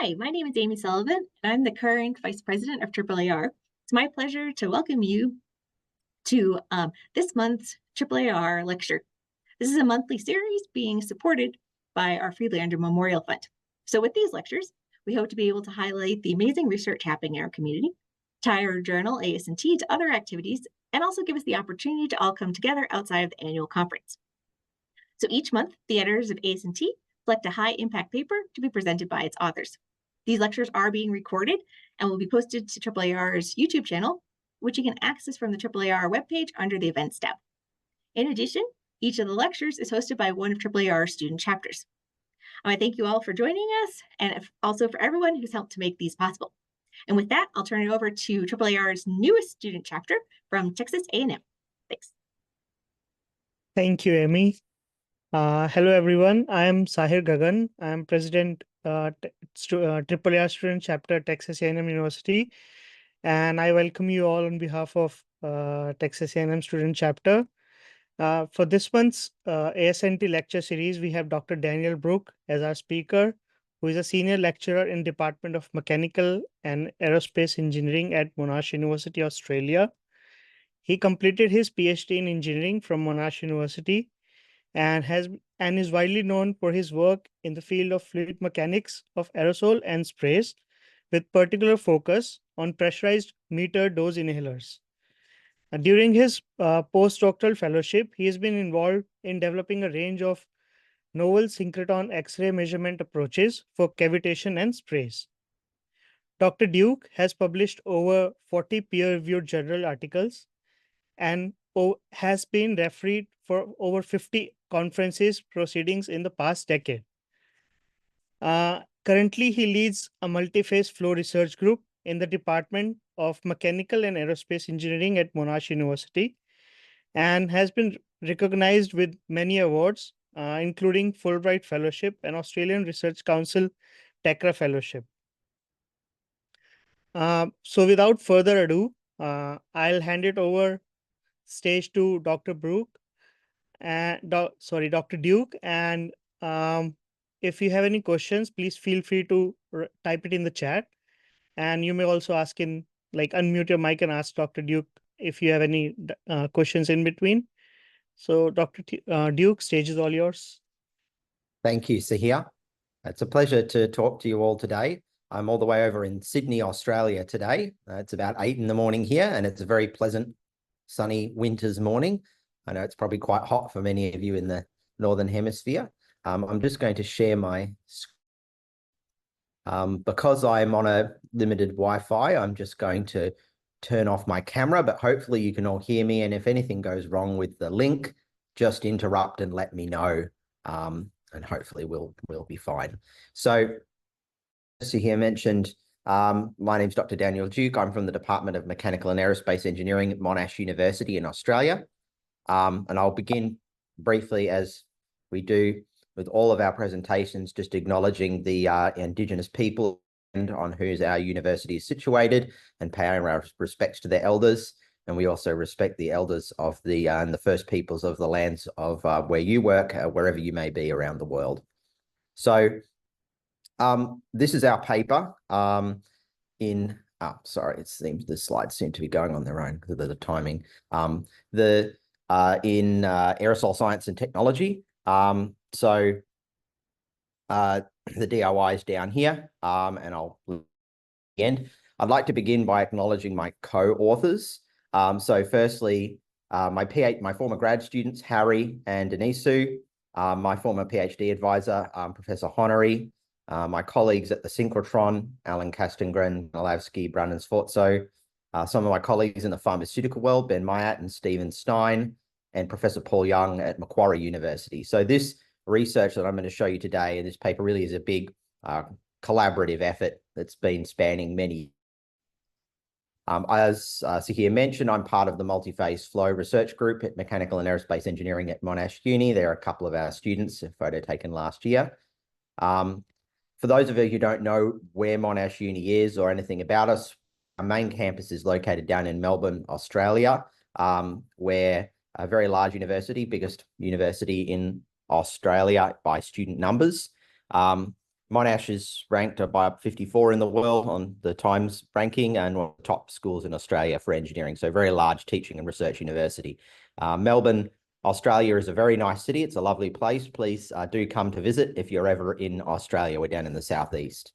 Hi, my name is Amy Sullivan, and I'm the current Vice President of AAAR. It's my pleasure to welcome you to this month's AAAR lecture. This is a monthly series being supported by our Freelander Memorial Fund. So with these lectures, we hope to be able to highlight the amazing research happening in our community, tie our journal, AS&T, to other activities, and also give us the opportunity to all come together outside of the annual conference. So each month, the editors of AS&T select a high-impact paper to be presented by its authors. These lectures are being recorded and will be posted to AAAR's YouTube channel, which you can access from the AAAR webpage under the Events tab. In addition, each of the lectures is hosted by one of AAAR's student chapters. I thank you all for joining us, and also for everyone who's helped to make these possible. And with that, I'll turn it over to AAAR's newest student chapter from Texas A&M. Thanks. Thank you, Amy. Hello, everyone. I am Sahir Gagan. I am President AAAR Student Chapter, Texas A&M University, and I welcome you all on behalf of Texas A&M Student Chapter. For this month's AS&T lecture series, we have Dr. Daniel Brook as our speaker, who is a senior lecturer in Department of Mechanical and Aerospace Engineering at Monash University, Australia. He completed his PhD in engineering from Monash University and is widely known for his work in the field of fluid mechanics of aerosol and sprays, with particular focus on pressurized meter dose inhalers. During his postdoctoral fellowship, he has been involved in developing a range of novel synchrotron X-ray measurement approaches for cavitation and sprays. Dr. Duke has published over 40 peer-reviewed journal articles and has been refereed for over 50 conferences proceedings in the past decade. Currently, he leads a multi-phase flow research group in the Department of Mechanical and Aerospace Engineering at Monash University and has been recognized with many awards, including Fulbright Fellowship and Australian Research Council TECRA Fellowship. So without further ado, I'll hand it over stage to Dr. Brook and Dr. Duke. And if you have any questions, please feel free to type it in the chat. And you may also ask unmute your mic and ask Dr. Duke if you have any questions in between. So Dr. Duke, stage is all yours. Thank you, Sahir. It's a pleasure to talk to you all today. I'm all the way over in Sydney, Australia today. It's about 8 in the morning here, and it's a very pleasant, sunny winter's morning. I know it's probably quite hot for many of you in the Northern Hemisphere. I'm just going to share my screen. Because I'm on a limited Wi-Fi, I'm just going to turn off my camera, but hopefully you can all hear me. And if anything goes wrong with the link, just interrupt and let me know. And hopefully we'll be fine. So as Sahir mentioned, my name's Dr. Daniel Duke. I'm from the Department of Mechanical and Aerospace Engineering at Monash University in Australia. And I'll begin briefly, as we do with all of our presentations, just acknowledging the Indigenous people on whose our university is situated and paying our respects to their elders. And we also respect the elders of the first peoples of the lands of where you work, wherever you may be around the world. So this is our paper sorry, it seems the slides seem to be going on their own because of the timing. In Aerosol Science and Technology. So the DOI is down here, and I'll end. I'd like to begin by acknowledging my co-authors. So firstly, my former grad students, Harry and Denisu, my former PhD advisor, Professor Honorary, my colleagues at the synchrotron, Alan Castengren, Malavsky, Brandon Sforzo, some of my colleagues in the pharmaceutical world, Ben Myatt and Stephen Stein, and Professor Paul Young at Macquarie University. So this research that I'm going to show you today, and this paper really is a big collaborative effort that's been spanning many. As Sahir mentioned, I'm part of the multi-phase flow research group at Mechanical and Aerospace Engineering at Monash Uni. There are a couple of our students, a photo taken last year. For those of you who don't know where Monash Uni is or anything about us, our main campus is located down in Melbourne, Australia, where a very large university, biggest university in Australia by student numbers. Monash is ranked by 54 in the world on the Times ranking and one of the top schools in Australia for engineering. So very large teaching and research university. Melbourne, Australia is a very nice city. It's a lovely place. Please do come to visit if you're ever in Australia. We're down in the southeast.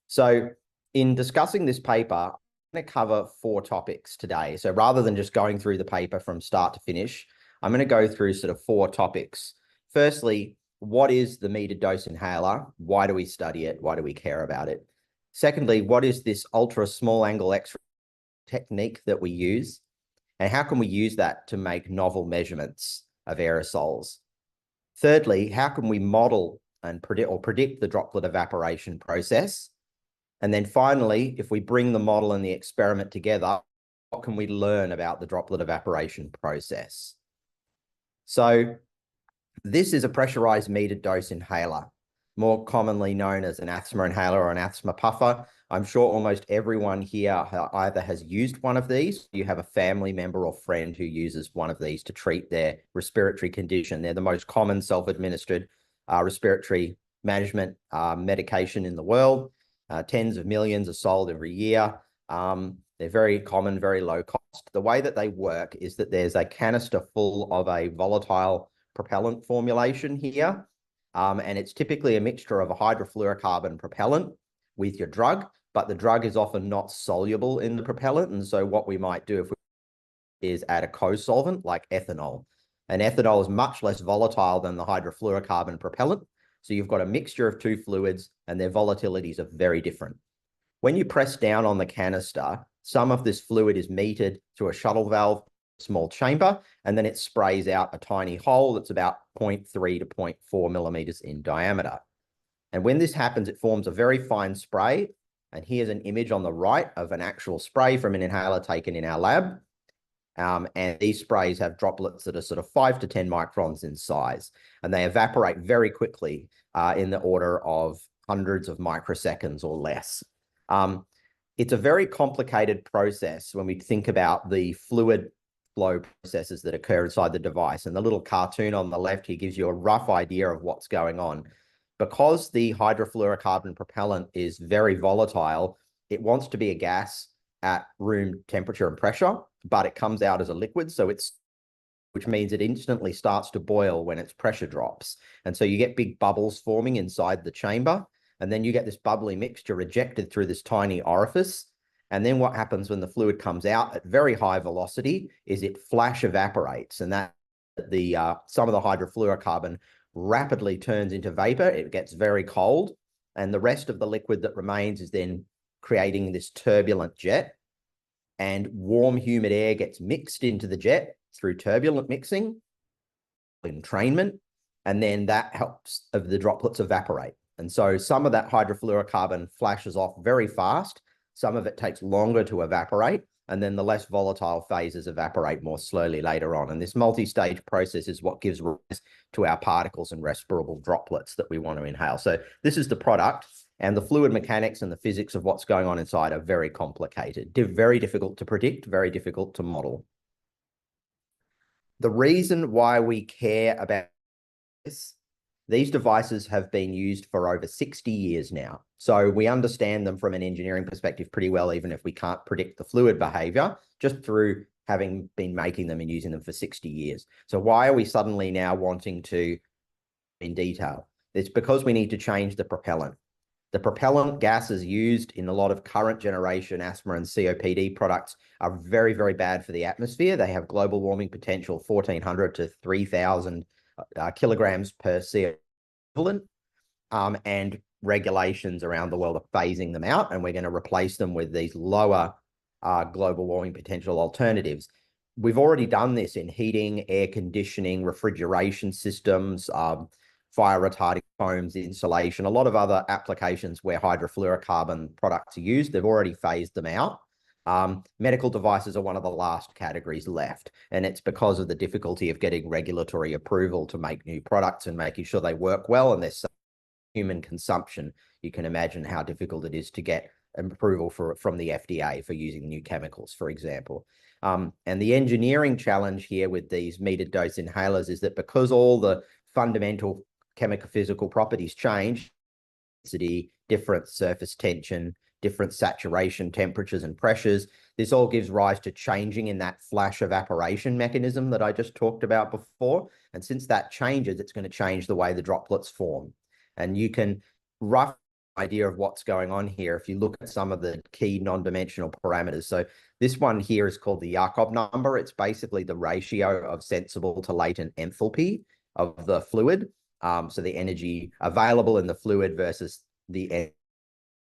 So in discussing this paper, I'm going to cover 4 topics today. So rather than just going through the paper from start to finish, I'm going to go through sort of 4 topics. Firstly, what is the metered dose inhaler? Why do we study it? Why do we care about it? Secondly, what is this ultra small angle X-ray technique that we use? And how can we use that to make novel measurements of aerosols? Thirdly, how can we model and predict the droplet evaporation process? And then finally, if we bring the model and the experiment together, what can we learn about the droplet evaporation process? So this is a pressurized metered dose inhaler, more commonly known as an asthma inhaler or an asthma puffer. I'm sure almost everyone here either has used one of these, you have a family member or friend who uses one of these to treat their respiratory condition. They're the most common self-administered respiratory management medication in the world. Tens of millions are sold every year. They're very common, very low cost. The way that they work is that there's a canister full of a volatile propellant formulation here. And it's typically a mixture of a hydrofluorocarbon propellant with your drug, but the drug is often not soluble in the propellant. And so what we might do is add a co-solvent like ethanol. And ethanol is much less volatile than the hydrofluorocarbon propellant. So you've got a mixture of 2 fluids and their volatilities are very different. When you press down on the canister, some of this fluid is metered through a shuttle valve, small chamber, and then it sprays out a tiny hole that's about 0.3 to 0.4 millimeters in diameter. And when this happens, it forms a very fine spray. And here's an image on the right of an actual spray from an inhaler taken in our lab. And these sprays have droplets that are sort of 5 to 10 microns in size, and they evaporate very quickly in the order of hundreds of microseconds or less. It's a very complicated process when we think about the fluid flow processes that occur inside the device. And the little cartoon on the left here gives you a rough idea of what's going on. Because the hydrofluorocarbon propellant is very volatile, it wants to be a gas at room temperature and pressure, but it comes out as a liquid. So which means it instantly starts to boil when its pressure drops. And so you get big bubbles forming inside the chamber. And then you get this bubbly mixture ejected through this tiny orifice. And then what happens when the fluid comes out at very high velocity is it flash evaporates. And that some of the hydrofluorocarbon rapidly turns into vapor. It gets very cold. And the rest of the liquid that remains is then creating this turbulent jet. And warm, humid air gets mixed into the jet through turbulent mixing, entrainment, and then that helps of the droplets evaporate. And so some of that hydrofluorocarbon flashes off very fast. Some of it takes longer to evaporate, and then the less volatile phases evaporate more slowly later on. And this multi-stage process is what gives rise to our particles and respirable droplets that we want to inhale. So this is the product, and the fluid mechanics and the physics of what's going on inside are very complicated, very difficult to predict, very difficult to model. The reason why we care about this, these devices have been used for over 60 years now. So we understand them from an engineering perspective pretty well, even if we can't predict the fluid behavior, just through having been making them and using them for 60 years. So why are we suddenly now wanting to in detail? It's because we need to change the propellant. The propellant gases used in a lot of current generation asthma and COPD products are very, very bad for the atmosphere. They have global warming potential 1,400 to 3,000 kilograms per CO2 equivalent, and regulations around the world are phasing them out, and we're going to replace them with these lower global warming potential alternatives. We've already done this in heating, air conditioning, refrigeration systems, fire retarding foams, insulation, a lot of other applications where hydrofluorocarbon products are used. They've already phased them out. Medical devices are one of the last categories left, and it's because of the difficulty of getting regulatory approval to make new products and making sure they work well and there's human consumption. You can imagine how difficult it is to get approval from the FDA for using new chemicals, for example. And the engineering challenge here with these metered dose inhalers is that because all the fundamental chemical physical properties change, density, different surface tension, different saturation temperatures and pressures. This all gives rise to changing in that flash evaporation mechanism that I just talked about before. And since that changes, it's going to change the way the droplets form. And you can rough idea of what's going on here if you look at some of the key non-dimensional parameters. So this one here is called the Jakob number. It's basically the ratio of sensible to latent enthalpy of the fluid. So the energy available in the fluid versus the energy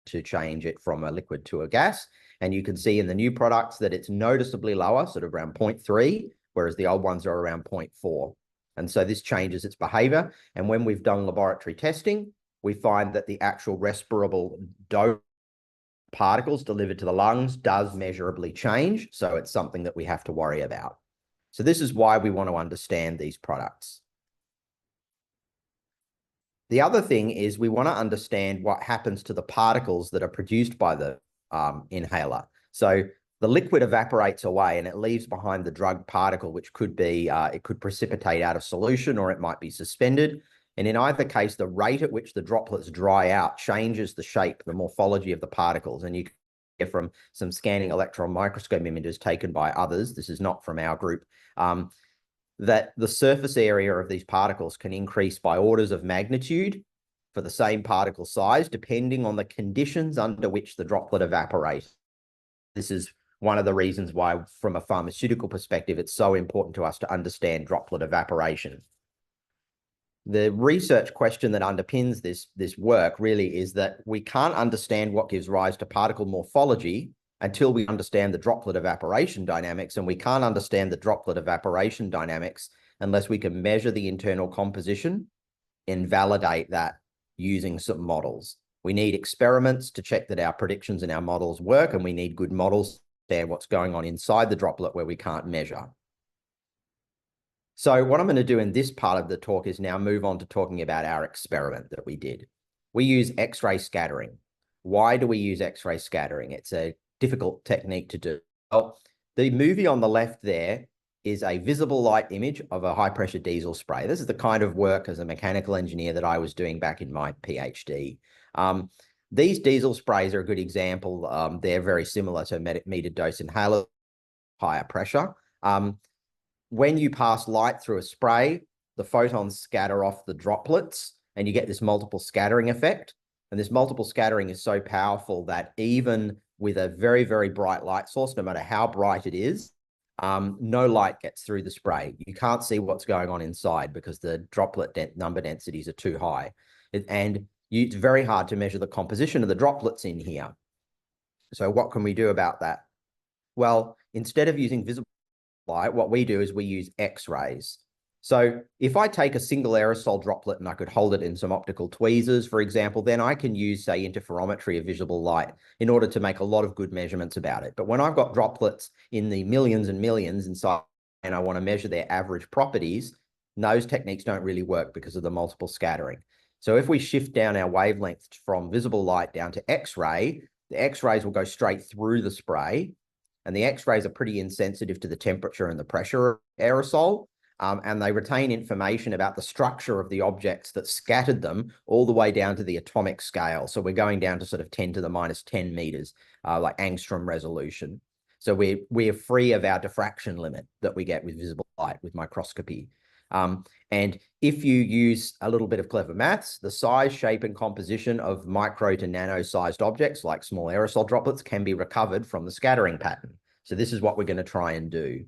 to change it from a liquid to a gas. And you can see in the new products that it's noticeably lower, sort of around 0.3, whereas the old ones are around 0.4. And so this changes its behavior. And when we've done laboratory testing, we find that the actual respirable dose particles delivered to the lungs does measurably change. So it's something that we have to worry about. So this is why we want to understand these products. The other thing is we want to understand what happens to the particles that are produced by the inhaler. So the liquid evaporates away and it leaves behind the drug particle, which could be, it could precipitate out of solution or it might be suspended. And in either case, the rate at which the droplets dry out changes the shape, the morphology of the particles. And you can hear from some scanning electron microscope images taken by others, this is not from our group, that the surface area of these particles can increase by orders of magnitude for the same particle size, depending on the conditions under which the droplet evaporates. This is one of the reasons why, from a pharmaceutical perspective, it's so important to us to understand droplet evaporation. The research question that underpins this work really is that we can't understand what gives rise to particle morphology until we understand the droplet evaporation dynamics, and we can't understand the droplet evaporation dynamics unless we can measure the internal composition and validate that using some models. We need experiments to check that our predictions and our models work, and we need good models to understand what's going on inside the droplet where we can't measure. So what I'm going to do in this part of the talk is now move on to talking about our experiment that we did. We use X-ray scattering. Why do we use X-ray scattering? It's a difficult technique to do. Well, the movie on the left there is a visible light image of a high pressure diesel spray. This is the kind of work as a mechanical engineer that I was doing back in my PhD. These diesel sprays are a good example. They're very similar to metered dose inhaler, higher pressure. When you pass light through a spray, the photons scatter off the droplets and you get this multiple scattering effect. And this multiple scattering is so powerful that even with a very, very bright light source, no matter how bright it is, no light gets through the spray. You can't see what's going on inside because the droplet number densities are too high. It's very hard to measure the composition of the droplets in here. So what can we do about that? Well, instead of using visible light, what we do is we use X-rays. So if I take a single aerosol droplet and I could hold it in some optical tweezers, for example, then I can use, say, interferometry of visible light in order to make a lot of good measurements about it. But when I've got droplets in the millions and millions inside and I want to measure their average properties, those techniques don't really work because of the multiple scattering. So if we shift down our wavelength from visible light down to X-ray, the X-rays will go straight through the spray. And the X-rays are pretty insensitive to the temperature and the pressure of aerosol. And they retain information about the structure of the objects that scattered them all the way down to the atomic scale. So we're going down to sort of 10 to the minus 10 meters, like angstrom resolution. So we're free of our diffraction limit that we get with visible light with microscopy. And if you use a little bit of clever maths, the size, shape, and composition of micro to nano-sized objects like small aerosol droplets can be recovered from the scattering pattern. So this is what we're going to try and do.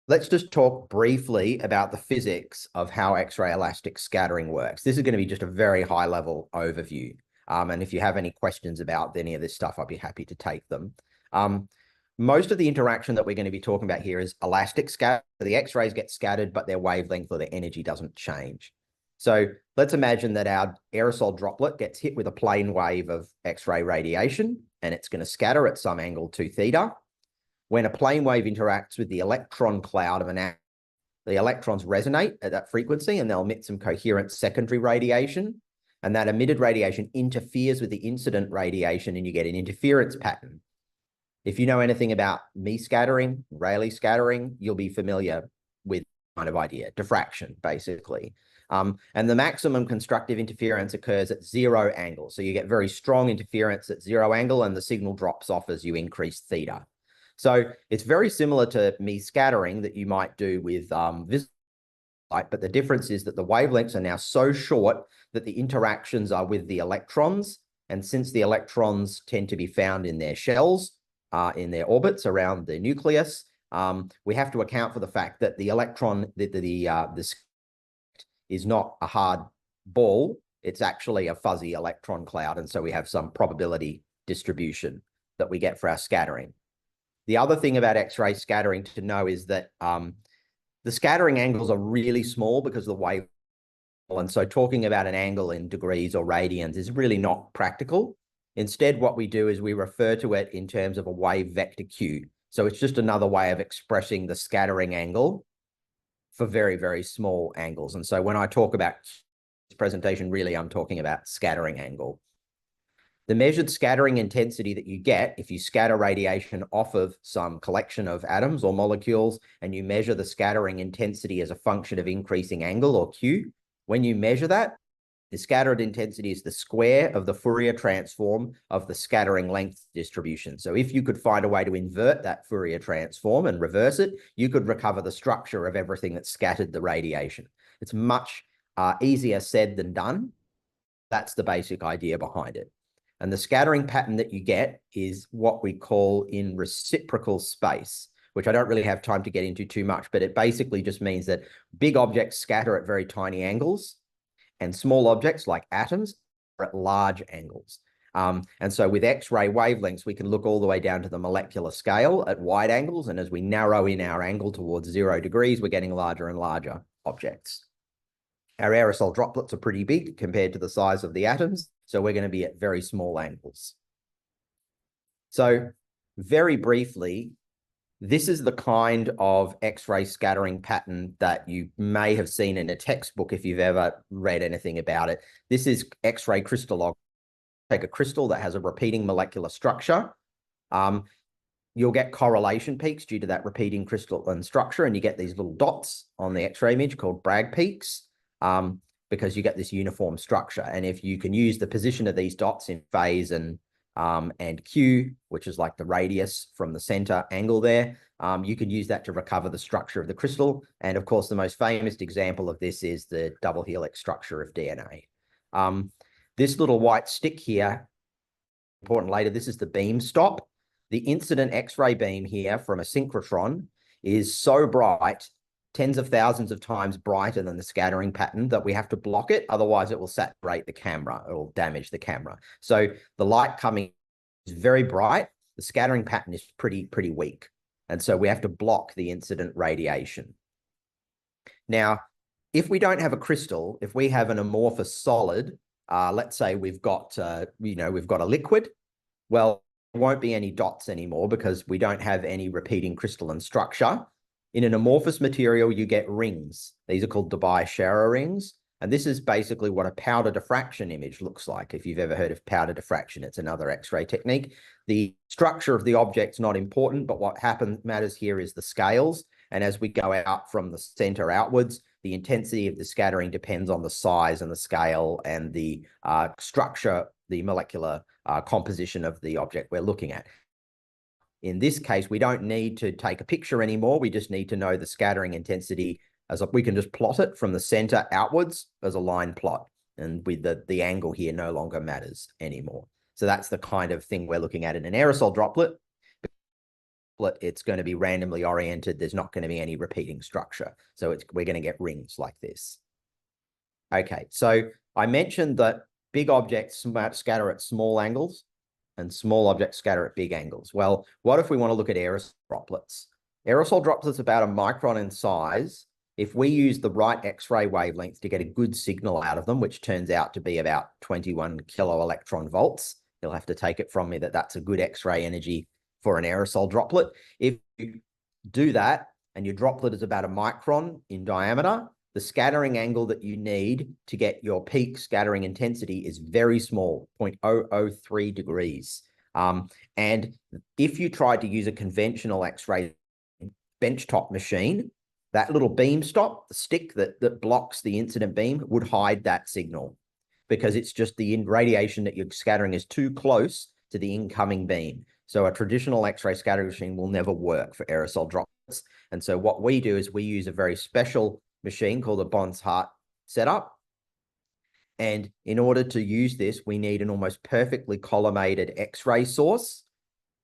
Let's just talk briefly about the physics of how X-ray elastic scattering works. This is going to be just a very high-level overview. And if you have any questions about any of this stuff, I'd be happy to take them. Most of the interaction that we're going to be talking about here is elastic scatter. The X-rays get scattered, but their wavelength or their energy doesn't change. So let's imagine that our aerosol droplet gets hit with a plane wave of X-ray radiation, and it's going to scatter at some angle 2 theta. When a plane wave interacts with the electron cloud of an atom, the electrons resonate at that frequency and they'll emit some coherent secondary radiation. And that emitted radiation interferes with the incident radiation and you get an interference pattern. If you know anything about Mie scattering, Rayleigh scattering, you'll be familiar with this kind of idea, diffraction, basically. And the maximum constructive interference occurs at 0 angle. So you get very strong interference at 0 angle, and the signal drops off as you increase theta. So it's very similar to me scattering that you might do with visible light, but the difference is that the wavelengths are now so short that the interactions are with the electrons. And since the electrons tend to be found in their shells, in their orbits around the nucleus, we have to account for the fact that the electron, this is not a hard ball, it's actually a fuzzy electron cloud. And so we have some probability distribution that we get for our scattering. The other thing about X-ray scattering to know is that the scattering angles are really small because of the wave. And so talking about an angle in degrees or radians is really not practical. Instead, what we do is we refer to it in terms of a wave vector Q. So it's just another way of expressing the scattering angle for very, very small angles. And so when I talk about this presentation, really, I'm talking about scattering angle. The measured scattering intensity that you get if you scatter radiation off of some collection of atoms or molecules, and you measure the scattering intensity as a function of increasing angle, or Q, when you measure that, the scattered intensity is the square of the Fourier transform of the scattering length distribution. So if you could find a way to invert that Fourier transform and reverse it, you could recover the structure of everything that scattered the radiation. It's much easier said than done. That's the basic idea behind it. And the scattering pattern that you get is what we call in reciprocal space, which I don't really have time to get into too much, but it basically just means that big objects scatter at very tiny angles, and small objects like atoms are at large angles. And so with X-ray wavelengths, we can look all the way down to the molecular scale at wide angles. And as we narrow in our angle towards 0 degrees, we're getting larger and larger objects. Our aerosol droplets are pretty big compared to the size of the atoms, so we're going to be at very small angles. So very briefly, this is the kind of X-ray scattering pattern that you may have seen in a textbook if you've ever read anything about it. This is X-ray crystallography. Take a crystal that has a repeating molecular structure. You'll get correlation peaks due to that repeating crystalline structure, and you get these little dots on the X-ray image called Bragg peaks. Because you get this uniform structure. And if you can use the position of these dots in phase and Q, which is like the radius from the center angle there, you can use that to recover the structure of the crystal. And of course, the most famous example of this is the double helix structure of DNA. This little white stick here, important later, this is the beam stop. The incident X-ray beam here from a synchrotron is so bright, tens of thousands of times brighter than the scattering pattern, that we have to block it. Otherwise, it will saturate the camera. It will damage the camera. So the light coming is very bright. The scattering pattern is pretty weak. And so we have to block the incident radiation. Now, if we don't have a crystal, if we have an amorphous solid, let's say we've got, we've got a liquid, well, there won't be any dots anymore because we don't have any repeating crystalline structure. In an amorphous material, you get rings. These are called Debye-Sharrer rings. And this is basically what a powder diffraction image looks like. If you've ever heard of powder diffraction, it's another X-ray technique. The structure of the object's not important, but what matters here is the scales. And as we go out from the center outwards, the intensity of the scattering depends on the size and the scale and the structure, the molecular composition of the object we're looking at. In this case, we don't need to take a picture anymore. We just need to know the scattering intensity. We can just plot it from the center outwards as a line plot. And with the angle here no longer matters anymore. So that's the kind of thing we're looking at in an aerosol droplet. It's going to be randomly oriented. There's not going to be any repeating structure. So we're going to get rings like this. Okay, so I mentioned that big objects scatter at small angles, and small objects scatter at big angles. Well, what if we want to look at aerosol droplets? Aerosol droplets are about a micron in size. If we use the right X-ray wavelength to get a good signal out of them, which turns out to be about 21 kilo-electron volts, you'll have to take it from me that that's a good X-ray energy for an aerosol droplet. If you do that and your droplet is about a micron in diameter, the scattering angle that you need to get your peak scattering intensity is very small, 0.003 degrees. And if you tried to use a conventional X-ray benchtop machine, That little beam stop, the stick that blocks the incident beam, would hide that signal because it's just the radiation that you're scattering is too close to the incoming beam. So a traditional X-ray scattering machine will never work for aerosol droplets. And so what we do is we use a very special machine called a Bonds-Hart setup. And in order to use this, we need an almost perfectly collimated X-ray source,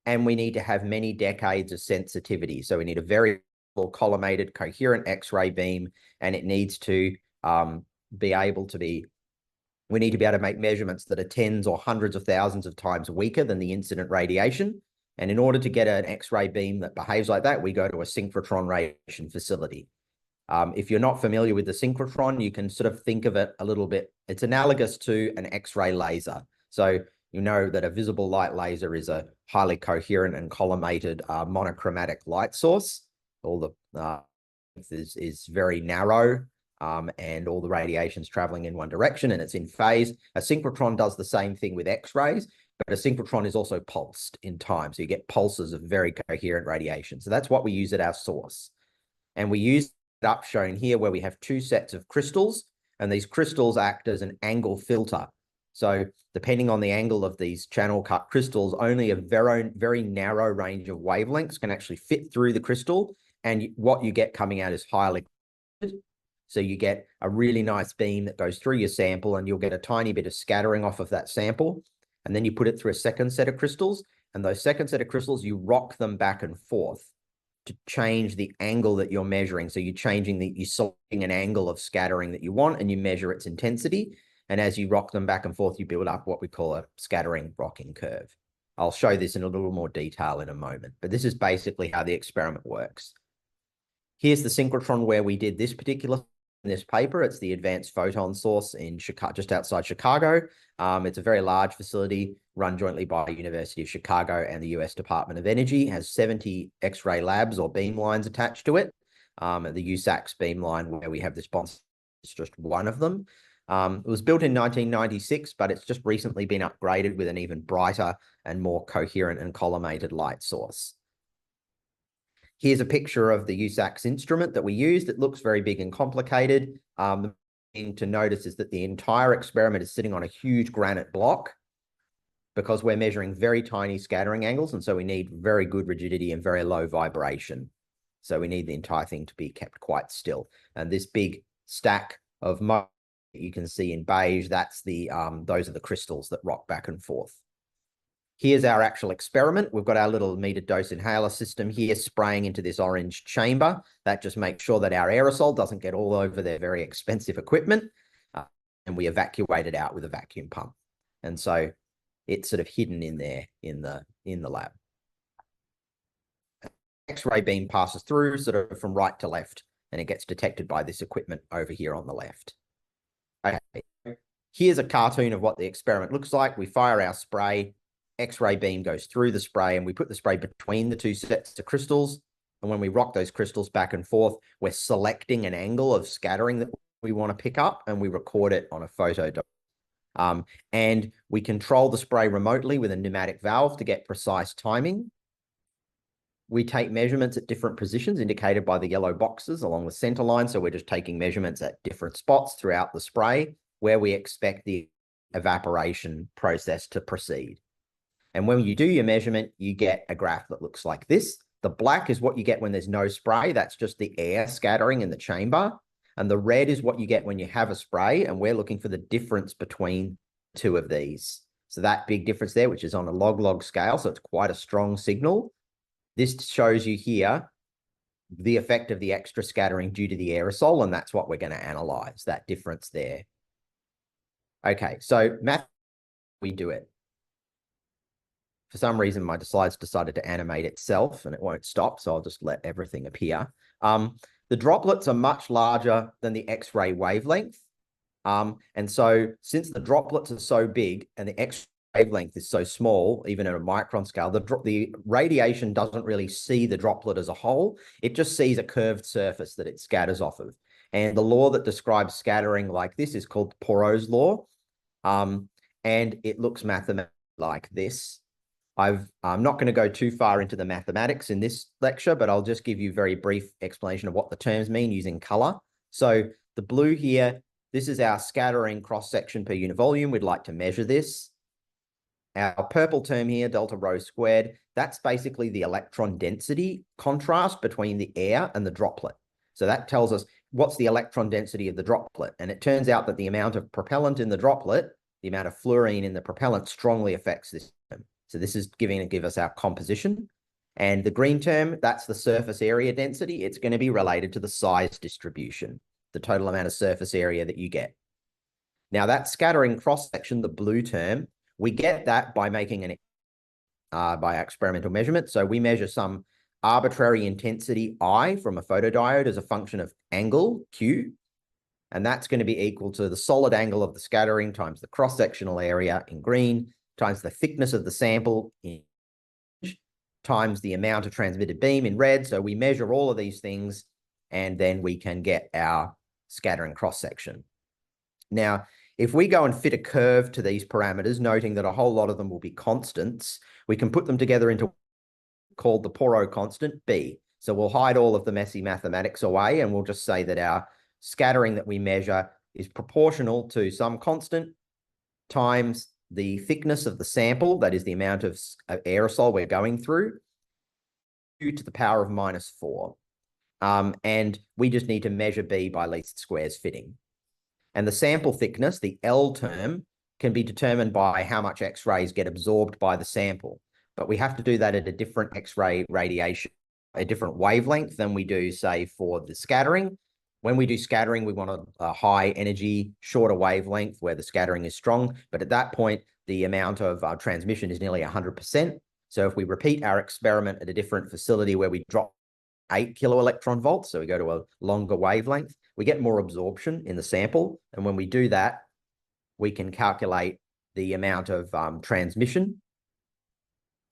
and we need to have many decades of sensitivity. So we need a very collimated, coherent X-ray beam, and it needs to be able to be, we need to be able to make measurements that are tens or hundreds of thousands of times weaker than the incident radiation. And in order to get an X-ray beam that behaves like that, we go to a synchrotron radiation facility. If you're not familiar with the synchrotron, you can sort of think of it a little bit. It's analogous to an X-ray laser. So you know that a visible light laser is a highly coherent and collimated monochromatic light source. All the is very narrow, and all the radiation's traveling in one direction and it's in phase. A synchrotron does the same thing with X-rays, but a synchrotron is also pulsed in time. So you get pulses of very coherent radiation. So that's what we use at our source. And we use it up shown here where we have two sets of crystals, and these crystals act as an angle filter. So depending on the angle of these channel cut crystals, only a very narrow range of wavelengths can actually fit through the crystal. And what you get coming out is highly, so you get a really nice beam that goes through your sample, and you'll get a tiny bit of scattering off of that sample. And then you put it through a second set of crystals, and those second set of crystals, you rock them back and forth to change the angle that you're measuring. So you're selecting an angle of scattering that you want, and you measure its intensity. And as you rock them back and forth, you build up what we call a scattering rocking curve. I'll show this in a little more detail in a moment, but this is basically how the experiment works. Here's the synchrotron where we did this particular in this paper. It's the Advanced Photon Source in Chicago, just outside Chicago. It's a very large facility run jointly by the University of Chicago and the US Department of Energy. It has 70 X-ray labs or beam lines attached to it. The USAC's beam line where we have this Bonds is just one of them. It was built in 1996, but it's just recently been upgraded with an even brighter and more coherent and collimated light source. Here's a picture of the USAC's instrument that we used. It looks very big and complicated. The thing to notice is that the entire experiment is sitting on a huge granite block because we're measuring very tiny scattering angles, and so we need very good rigidity and very low vibration. So we need the entire thing to be kept quite still. And this big stack of you can see in beige, that's the those are the crystals that rock back and forth. Here's our actual experiment. We've got our little metered dose inhaler system here spraying into this orange chamber. That just makes sure that our aerosol doesn't get all over their very expensive equipment. And we evacuate it out with a vacuum pump. And so it's sort of hidden in there in the lab. X-ray beam passes through sort of from right to left, and it gets detected by this equipment over here on the left. Okay. Here's a cartoon of what the experiment looks like. We fire our spray. X-ray beam goes through the spray, and we put the spray between the two sets of crystals. And when we rock those crystals back and forth, we're selecting an angle of scattering that we want to pick up, and we record it on a photo. And we control the spray remotely with a pneumatic valve to get precise timing. We take measurements at different positions indicated by the yellow boxes along the center line. So we're just taking measurements at different spots throughout the spray where we expect the evaporation process to proceed. And when you do your measurement, you get a graph that looks like this. The black is what you get when there's no spray. That's just the air scattering in the chamber. And the red is what you get when you have a spray. And we're looking for the difference between two of these. So that big difference there, which is on a log-log scale, so it's quite a strong signal. This shows you here the effect of the extra scattering due to the aerosol, and that's what we're going to analyze, that difference there. Okay, so we do it. For some reason, my slides decided to animate itself and it won't stop, so I'll just let everything appear. The droplets are much larger than the X-ray wavelength. And so since the droplets are so big and the X-ray wavelength is so small, even at a micron scale, the radiation doesn't really see the droplet as a whole. It just sees a curved surface that it scatters off of. And the law that describes scattering like this is called Poirot's law. And it looks mathematically like this. I'm not going to go too far into the mathematics in this lecture, but I'll just give you a very brief explanation of what the terms mean using color. So the blue here, this is our scattering cross-section per unit volume. We'd like to measure this. Our purple term here, delta rho squared, that's basically the electron density contrast between the air and the droplet. So that tells us what's the electron density of the droplet. And it turns out that the amount of propellant in the droplet, the amount of fluorine in the propellant strongly affects this term. So this is give us our composition. And the green term, that's the surface area density. It's going to be related to the size distribution, the total amount of surface area that you get. Now that scattering cross-section, the blue term, we get that by making by experimental measurement. So we measure some arbitrary intensity I from a photodiode as a function of angle Q. And that's going to be equal to the solid angle of the scattering times the cross-sectional area in green times the thickness of the sample in times the amount of transmitted beam in red. So we measure all of these things, and then we can get our scattering cross-section. Now, if we go and fit a curve to these parameters, noting that a whole lot of them will be constants, we can put them together into called the Poirot constant, B. So we'll hide all of the messy mathematics away, and we'll just say that our scattering that we measure is proportional to some constant times the thickness of the sample, that is the amount of aerosol we're going through, to the power of -4. And we just need to measure B by least squares fitting. And the sample thickness, the L term, can be determined by how much X-rays get absorbed by the sample. But we have to do that at a different X-ray radiation, a different wavelength than we do, say, for the scattering. When we do scattering, we want a high energy, shorter wavelength where the scattering is strong. But at that point, the amount of transmission is nearly 100%. So if we repeat our experiment at a different facility where we drop 8 kiloelectron volts, so we go to a longer wavelength, we get more absorption in the sample. And when we do that, we can calculate the amount of transmission.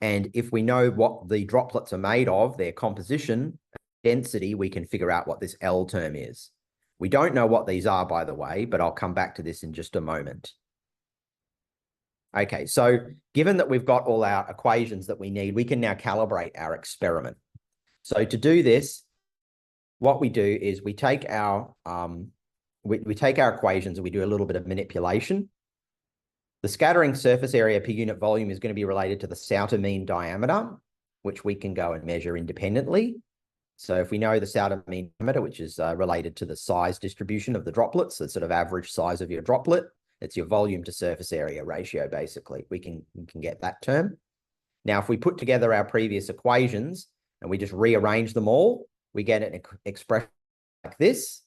And if we know what the droplets are made of, their composition, density, we can figure out what this L term is. We don't know what these are, by the way, but I'll come back to this in just a moment. Okay, so given that we've got all our equations that we need, we can now calibrate our experiment. So to do this, what we do is we take our equations and we do a little bit of manipulation. The scattering surface area per unit volume is going to be related to the Sauter mean diameter, which we can go and measure independently. So if we know the Sauter mean diameter, which is related to the size distribution of the droplets, the sort of average size of your droplet, it's your volume to surface area ratio, basically. We can get that term. Now, if we put together our previous equations and we just rearrange them all, we get an expression like this.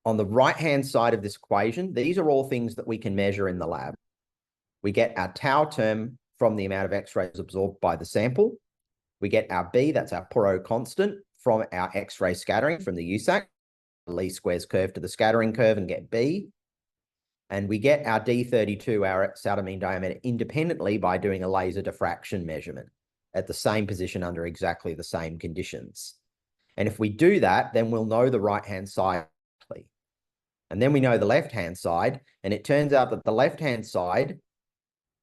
On the right-hand side of this equation, these are all things that we can measure in the lab. We get our tau term from the amount of X-rays absorbed by the sample. We get our B, that's our Poirot constant, from our X-ray scattering from the USAC, least squares curve to the scattering curve, and get B. And we get our D32, our Sauter mean diameter, independently by doing a laser diffraction measurement at the same position under exactly the same conditions. And if we do that, then we'll know the right-hand side. And then we know the left-hand side, and it turns out that the left-hand side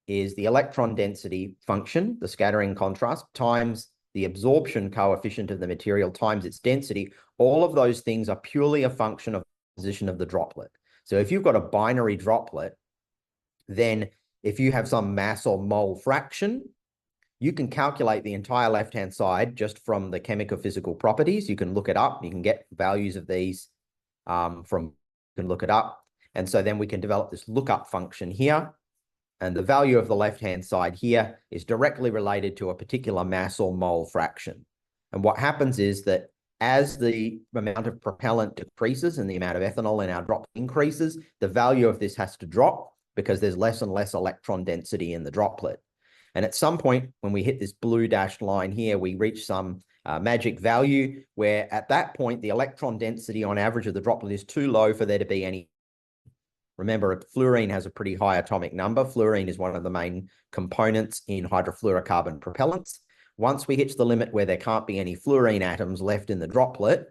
is the electron density function, the scattering contrast, times the absorption coefficient of the material times its density. All of those things are purely a function of the position of the droplet. So if you've got a binary droplet, then if you have some mass or mole fraction, you can calculate the entire left-hand side just from the chemical physical properties. You can look it up. You can get values of these you can look it up. And so then we can develop this lookup function here. And the value of the left-hand side here is directly related to a particular mass or mole fraction. And what happens is that as the amount of propellant decreases and the amount of ethanol in our droplet increases, the value of this has to drop because there's less and less electron density in the droplet. And at some point, when we hit this blue dashed line here, we reach some magic value where at that point, the electron density on average of the droplet is too low for there to be any. Remember, fluorine has a pretty high atomic number. Fluorine is one of the main components in hydrofluorocarbon propellants. Once we hit the limit where there can't be any fluorine atoms left in the droplet,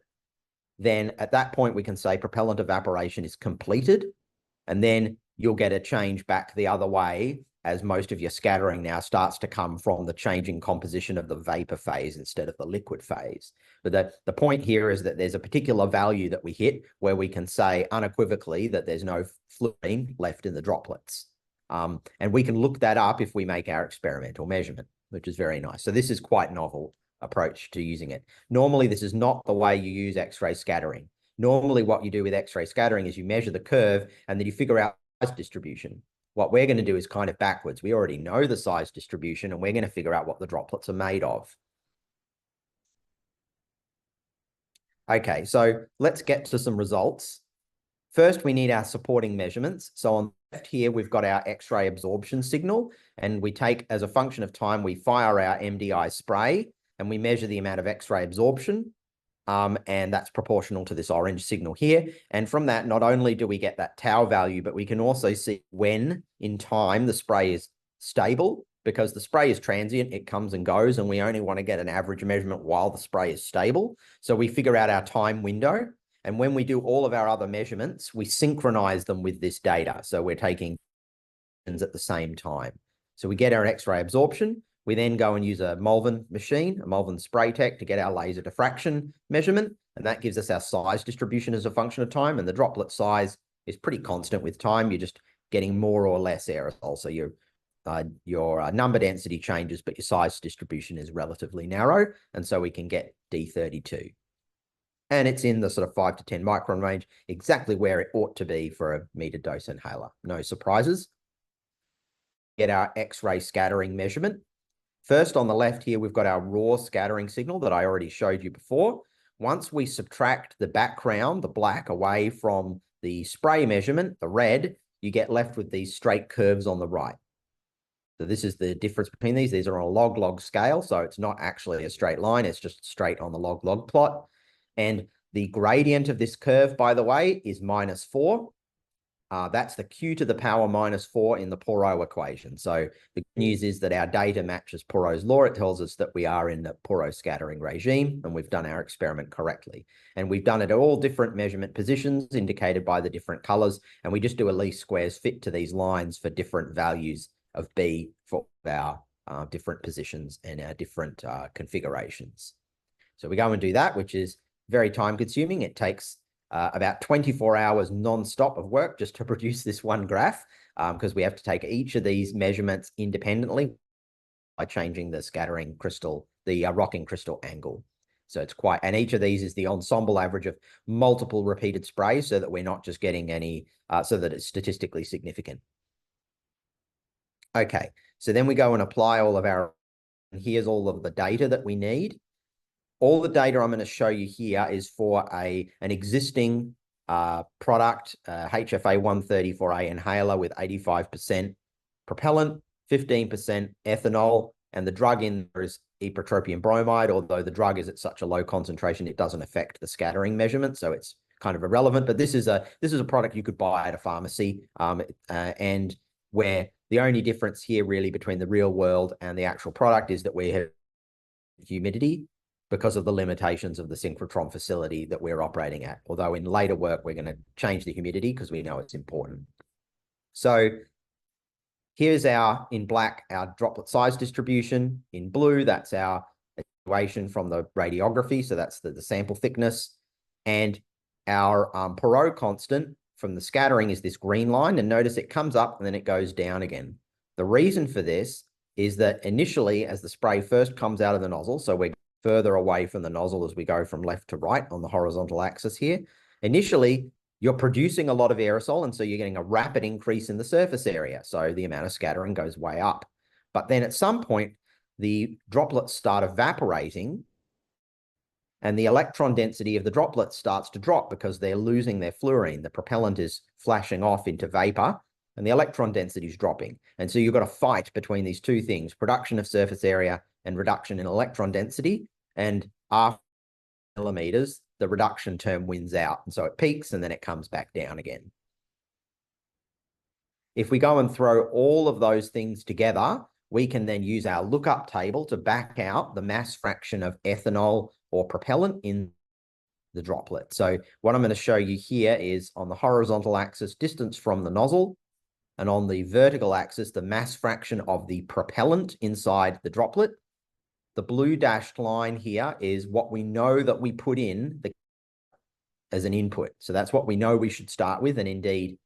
then at that point we can say propellant evaporation is completed. And then you'll get a change back the other way as most of your scattering now starts to come from the changing composition of the vapor phase instead of the liquid phase. But the point here is that there's a particular value that we hit where we can say unequivocally that there's no fluorine left in the droplets. And we can look that up if we make our experimental measurement, which is very nice. So this is quite novel approach to using it. Normally, this is not the way you use X-ray scattering. Normally, what you do with X-ray scattering is you measure the curve and then you figure out size distribution. What we're going to do is kind of backwards. We already know the size distribution and we're going to figure out what the droplets are made of. Okay, so let's get to some results. First, we need our supporting measurements. So on the left here, we've got our X-ray absorption signal, and we take, as a function of time, we fire our MDI spray, and we measure the amount of X-ray absorption, and that's proportional to this orange signal here. And from that, not only do we get that tau value, but we can also see when in time the spray is stable, because the spray is transient, it comes and goes, and we only want to get an average measurement while the spray is stable. So we figure out our time window. And when we do all of our other measurements, we synchronize them with this data. So we're taking at the same time. So we get our X-ray absorption. We then go and use a Malvern machine, a Malvern spray tech, to get our laser diffraction measurement. And that gives us our size distribution as a function of time. And the droplet size is pretty constant with time. You're just getting more or less aerosol. So your number density changes, but your size distribution is relatively narrow. And so we can get D32. And it's in the sort of 5 to 10 micron range, exactly where it ought to be for a metered dose inhaler. No surprises. Get our X-ray scattering measurement. First, on the left here, we've got our raw scattering signal that I already showed you before. Once we subtract the background, the black, away from the spray measurement, the red, you get left with these straight curves on the right. So this is the difference between these. These are on a log-log scale, so it's not actually a straight line. It's just straight on the log-log plot. And the gradient of this curve, by the way, is -4. That's the Q to the power -4 in the Poirot equation. So the good news is that our data matches Poirot's law. It tells us that we are in the Poirot scattering regime, and we've done our experiment correctly. And we've done it at all different measurement positions indicated by the different colors. And we just do a least squares fit to these lines for different values of B for our different positions and our different configurations. So we go and do that, which is very time consuming. It takes about 24 hours non-stop of work just to produce this one graph, because we have to take each of these measurements independently by changing the scattering crystal, the rocking crystal angle. So it's quite, and each of these is the ensemble average of multiple repeated sprays so that we're not just getting any, so that it's statistically significant. Okay, so then we go and apply all of our, and here's all of the data that we need. All the data I'm going to show you here is for an existing product, HFA 134A inhaler with 85% propellant, 15% ethanol, and the drug in there is ipratropium bromide, although the drug is at such a low concentration, it doesn't affect the scattering measurement, so it's kind of irrelevant. But this is a product you could buy at a pharmacy, and where the only difference here really between the real world and the actual product is that we have humidity because of the limitations of the synchrotron facility that we're operating at. Although in later work, we're going to change the humidity because we know it's important. So here's our, in black, our droplet size distribution. In blue, that's our evaluation from the radiography. So that's the sample thickness. And our Poirot constant from the scattering is this green line. And notice it comes up and then it goes down again. The reason for this is that initially, as the spray first comes out of the nozzle, so we're further away from the nozzle as we go from left to right on the horizontal axis here. Initially, you're producing a lot of aerosol, and so you're getting a rapid increase in the surface area. So the amount of scattering goes way up. But then at some point, the droplets start evaporating, and the electron density of the droplets starts to drop because they're losing their fluorine. The propellant is flashing off into vapor, and the electron density is dropping. And so you've got a fight between these two things, production of surface area and reduction in electron density. And after millimeters, the reduction term wins out. And so it peaks and then it comes back down again. If we go and throw all of those things together, we can then use our lookup table to back out the mass fraction of ethanol or propellant in the droplet. So what I'm going to show you here is on the horizontal axis, distance from the nozzle, and on the vertical axis, the mass fraction of the propellant inside the droplet. The blue dashed line here is what we know that we put in as an input. So that's what we know we should start with. And indeed,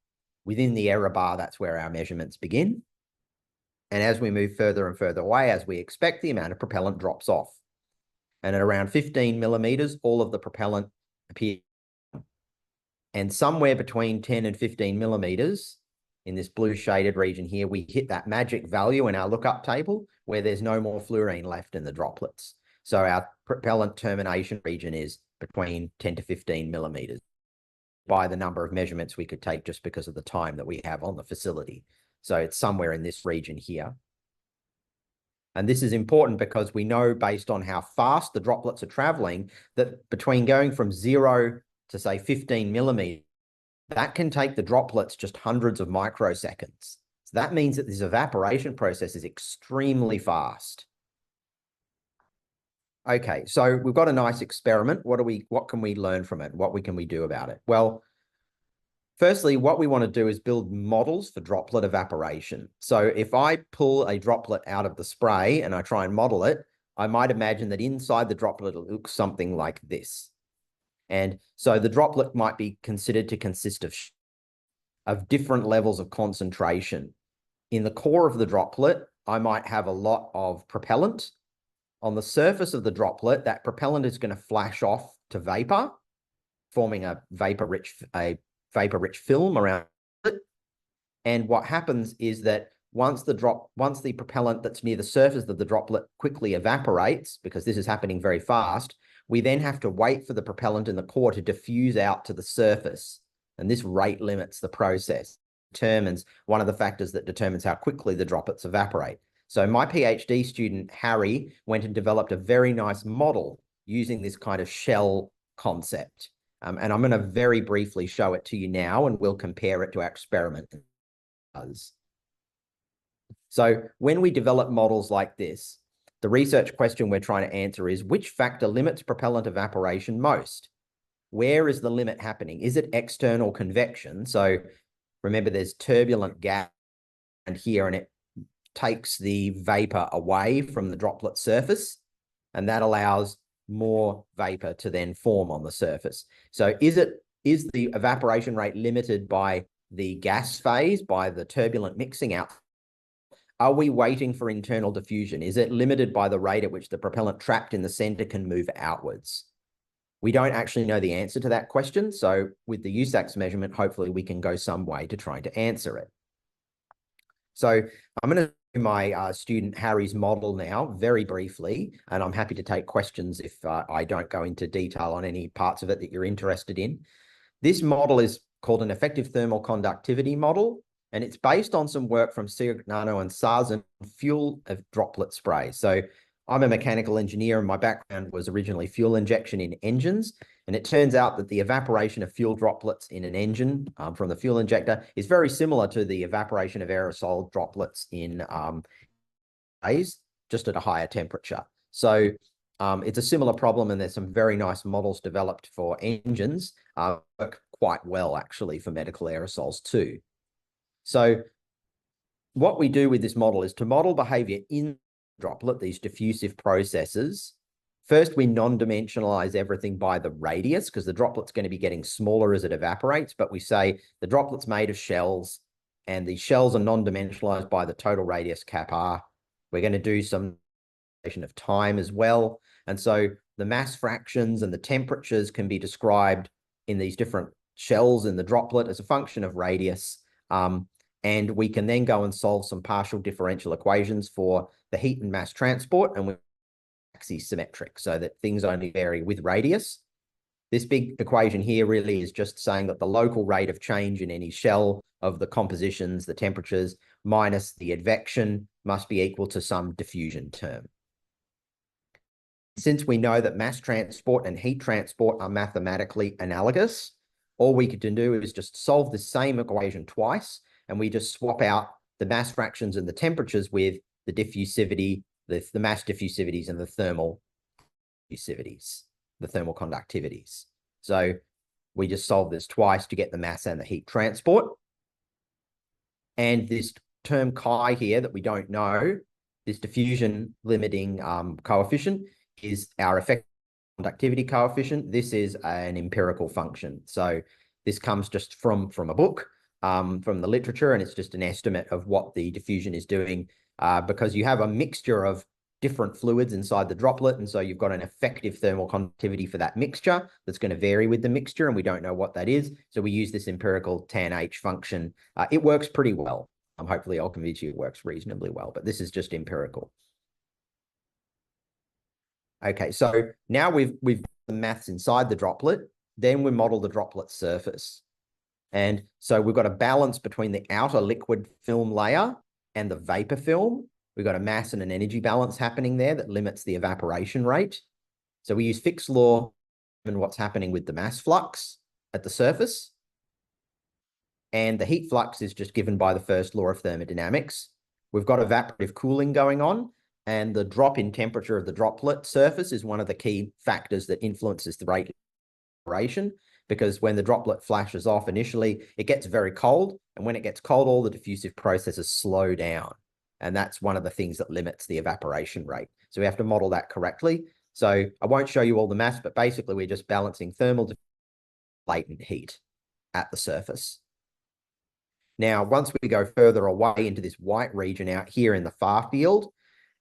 within the error bar, that's where our measurements begin. And as we move further and further away, as we expect, the amount of propellant drops off. And at around 15 millimeters, all of the propellant appears. And somewhere between 10 and 15 millimeters, in this blue shaded region here, we hit that magic value in our lookup table where there's no more fluorine left in the droplets. So our propellant termination region is between 10 to 15 millimeters by the number of measurements we could take just because of the time that we have on the facility. So it's somewhere in this region here. And this is important because we know based on how fast the droplets are traveling that between going from 0 to say 15 millimeters, that can take the droplets just hundreds of microseconds. So that means that this evaporation process is extremely fast. Okay, so we've got a nice experiment. What can we learn from it? What can we do about it? Well, firstly, what we want to do is build models for droplet evaporation. So if I pull a droplet out of the spray and I try and model it, I might imagine that inside the droplet it looks something like this. And so the droplet might be considered to consist of different levels of concentration. In the core of the droplet, I might have a lot of propellant. On the surface of the droplet, that propellant is going to flash off to vapor, forming a vapor-rich film around it. And what happens is that once the propellant that's near the surface of the droplet quickly evaporates, because this is happening very fast, we then have to wait for the propellant in the core to diffuse out to the surface. And this rate limits the process, determines one of the factors that determines how quickly the droplets evaporate. So my PhD student, Harry, went and developed a very nice model using this kind of shell concept. And I'm going to very briefly show it to you now, and we'll compare it to our experiment. So when we develop models like this, the research question we're trying to answer is, which factor limits propellant evaporation most? Where is the limit happening? Is it external convection? So remember, there's turbulent gas here, and it takes the vapor away from the droplet surface, and that allows more vapor to then form on the surface. So is the evaporation rate limited by the gas phase, by the turbulent mixing out? Are we waiting for internal diffusion? Is it limited by the rate at which the propellant trapped in the center can move outwards? We don't actually know the answer to that question. So with the USACS measurement, hopefully we can go some way to trying to answer it. So I'm going to do my student Harry's model now very briefly, and I'm happy to take questions if I don't go into detail on any parts of it that you're interested in. This model is called an effective thermal conductivity model, and it's based on some work from Cignano and Sarzen fuel of droplet spray. So I'm a mechanical engineer, and my background was originally fuel injection in engines. And it turns out that the evaporation of fuel droplets in an engine from the fuel injector is very similar to the evaporation of aerosol droplets in just at a higher temperature. So it's a similar problem, and there's some very nice models developed for engines, work quite well actually for medical aerosols too. So what we do with this model is to model behavior in droplet, these diffusive processes. First, we non-dimensionalize everything by the radius, because the droplet's going to be getting smaller as it evaporates, but we say the droplet's made of shells, and the shells are non-dimensionalized by the total radius cap r. We're going to do some of time as well. And so the mass fractions and the temperatures can be described in these different shells in the droplet as a function of radius. And we can then go and solve some partial differential equations for the heat and mass transport, and we're axis symmetric so that things only vary with radius. This big equation here really is just saying that the local rate of change in any shell of the compositions, the temperatures, minus the advection must be equal to some diffusion term. Since we know that mass transport and heat transport are mathematically analogous, all we could do is just solve the same equation twice, and we just swap out the mass fractions and the temperatures with the diffusivity, the mass diffusivities and the thermal diffusivities, the thermal conductivities. So we just solve this twice to get the mass and the heat transport. And this term chi here that we don't know, this diffusion limiting coefficient, is our effective conductivity coefficient. This is an empirical function. So this comes just from a book, from the literature, and it's just an estimate of what the diffusion is doing, because you have a mixture of different fluids inside the droplet, and so you've got an effective thermal conductivity for that mixture that's going to vary with the mixture, and we don't know what that is. So we use this empirical tan H function. It works pretty well. Hopefully I'll convince you it works reasonably well, but this is just empirical. Okay, so now we've the maths inside the droplet, then we model the droplet surface. And so we've got a balance between the outer liquid film layer and the vapor film. We've got a mass and an energy balance happening there that limits the evaporation rate. So we use Fick's law and what's happening with the mass flux at the surface. And the heat flux is just given by the first law of thermodynamics. We've got evaporative cooling going on, and the drop in temperature of the droplet surface is one of the key factors that influences the rate of evaporation, because when the droplet flashes off initially, it gets very cold. And when it gets cold, all the diffusive processes slow down. And that's one of the things that limits the evaporation rate. So we have to model that correctly. So I won't show you all the maths, but basically we're just balancing thermal latent heat at the surface. Now, once we go further away into this white region out here in the far field,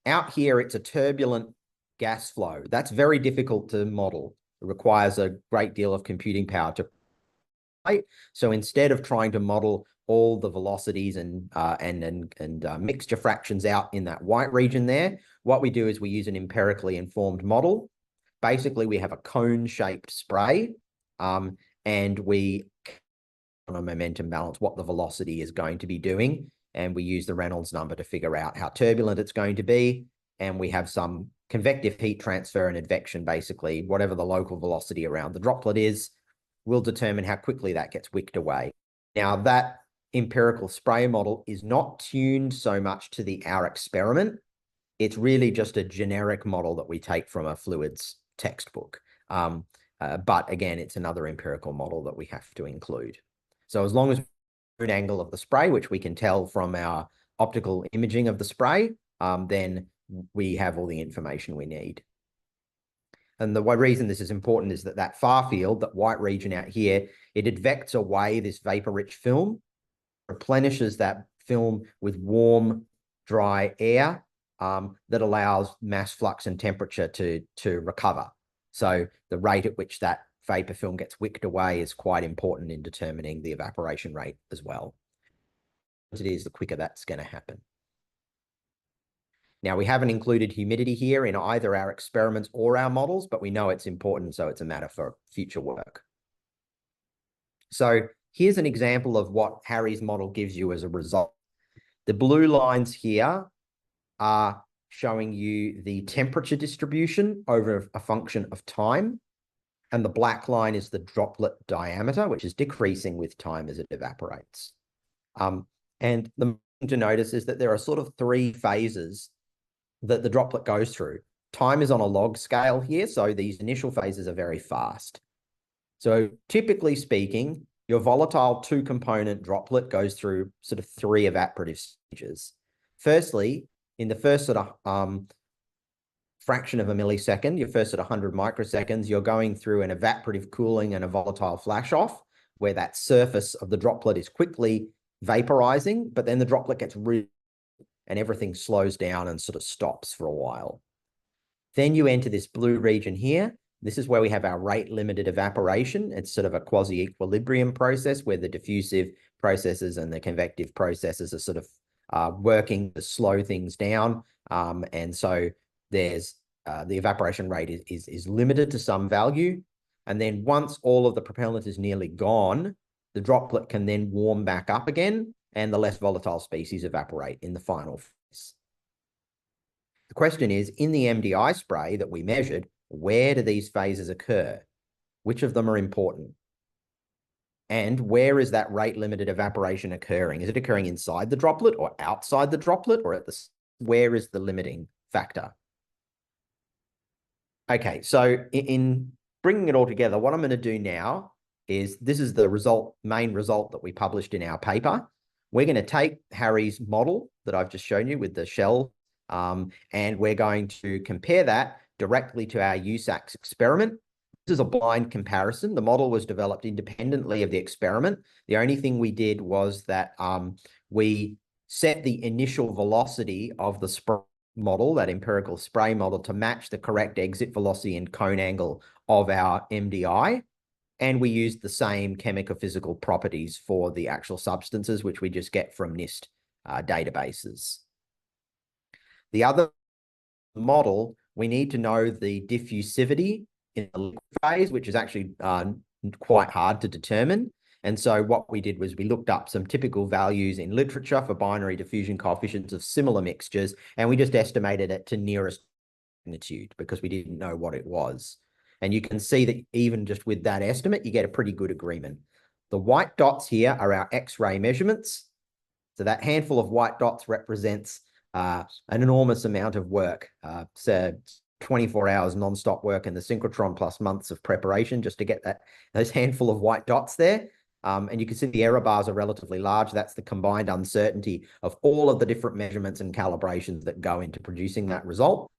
out here, it's a turbulent gas flow. That's very difficult to model. It requires a great deal of computing power to. So instead of trying to model all the velocities and mixture fractions out in that white region there, what we do is we use an empirically informed model. Basically, we have a cone-shaped spray, and we on a momentum balance what the velocity is going to be doing, and we use the Reynolds number to figure out how turbulent it's going to be, and we have some convective heat transfer and advection. Basically, whatever the local velocity around the droplet is will determine how quickly that gets wicked away. Now, that empirical spray model is not tuned so much to our experiment. It's really just a generic model that we take from a fluids textbook. But again, it's another empirical model that we have to include. So as long as the angle of the spray, which we can tell from our optical imaging of the spray, then we have all the information we need. And the reason this is important is that far field, that white region out here, it advects away this vapor-rich film, replenishes that film with warm, dry air that allows mass flux and temperature to recover. So the rate at which that vapor film gets wicked away is quite important in determining the evaporation rate as well. As it is, the quicker that's going to happen. Now, we haven't included humidity here in either our experiments or our models, but we know it's important, so it's a matter for future work. So here's an example of what Harry's model gives you as a result. The blue lines here are showing you the temperature distribution over a function of time, and the black line is the droplet diameter, which is decreasing with time as it evaporates. And the thing to notice is that there are sort of three phases that the droplet goes through. Time is on a log scale here, so these initial phases are very fast. So typically speaking, your volatile two-component droplet goes through sort of three evaporative stages. Firstly, in the first sort of fraction of a millisecond, your first sort of 100 microseconds, you're going through an evaporative cooling and a volatile flash off, where that surface of the droplet is quickly vaporizing, but then the droplet gets really, and everything slows down and sort of stops for a while. Then you enter this blue region here. This is where we have our rate-limited evaporation. It's sort of a quasi-equilibrium process where the diffusive processes and the convective processes are sort of working to slow things down. And so there's the evaporation rate is limited to some value. And then once all of the propellant is nearly gone, the droplet can then warm back up again, and the less volatile species evaporate in the final phase. The question is, in the MDI spray that we measured, where do these phases occur? Which of them are important? And where is that rate-limited evaporation occurring? Is it occurring inside the droplet or outside the droplet, or where is the limiting factor? Okay, so in bringing it all together, what I'm going to do now is, this is the main result that we published in our paper. we're going to take Harry's model that I've just shown you with the shell, and we're going to compare that directly to our USACS experiment. This is a blind comparison. The model was developed independently of the experiment. The only thing we did was that we set the initial velocity of the spray model, that empirical spray model, to match the correct exit velocity and cone angle of our MDI. And we used the same chemical-physical properties for the actual substances, which we just get from NIST databases. The other model, we need to know the diffusivity in the liquid phase, which is actually quite hard to determine. And so what we did was we looked up some typical values in literature for binary diffusion coefficients of similar mixtures, and we just estimated it to nearest magnitude because we didn't know what it was. And you can see that even just with that estimate, you get a pretty good agreement. The white dots here are our X-ray measurements. So that handful of white dots represents an enormous amount of work. So 24 hours non-stop work in the synchrotron plus months of preparation just to get those handful of white dots there. And you can see the error bars are relatively large. That's the combined uncertainty of all of the different measurements and calibrations that go into producing that result.